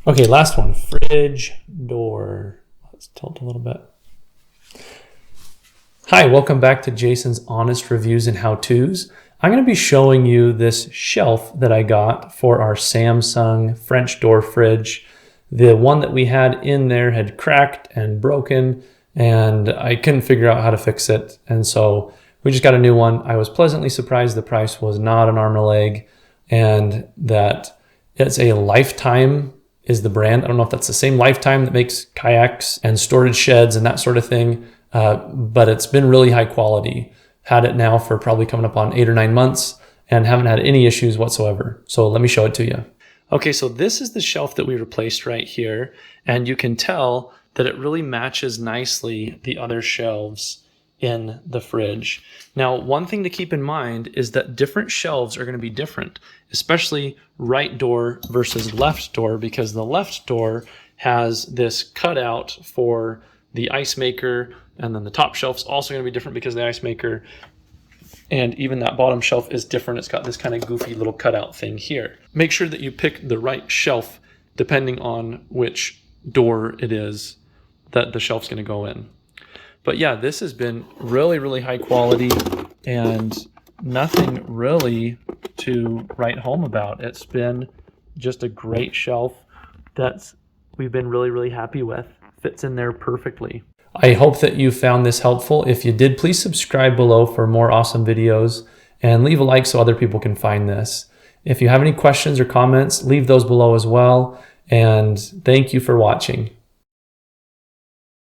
Okay, last one, fridge door. Let's tilt a little bit. Hi, welcome back to Jason's Honest Reviews and How-Tos. I'm going to be showing you this shelf that I got for our Samsung French door fridge. The one that we had in there had cracked and broken, and I couldn't figure out how to fix it. And so we just got a new one. I was pleasantly surprised the price was not an arm and a leg, and that it's a Lifetime is the brand. I don't know if that's the same Lifetime that makes kayaks and storage sheds and that sort of thing. But it's been really high quality. Had it now for probably coming up on 8 or 9 months and haven't had any issues whatsoever. So let me show it to you. Okay, so this is the shelf that we replaced right here. And you can tell that it really matches nicely the other shelves in the fridge. Now, one thing to keep in mind is that different shelves are going to be different, especially right door versus left door, because the left door has this cutout for the ice maker, and then the top shelf's also going to be different because of the ice maker, and even that bottom shelf is different. It's got this kind of goofy little cutout thing here. Make sure that you pick the right shelf depending on which door it is that the shelf's going to go in. But yeah, this has been really, really high quality and nothing really to write home about. It's been just a great shelf that we've been really, really happy with. Fits in there perfectly. I hope that you found this helpful. If you did, please subscribe below for more awesome videos and leave a like so other people can find this. If you have any questions or comments, leave those below as well. And thank you for watching.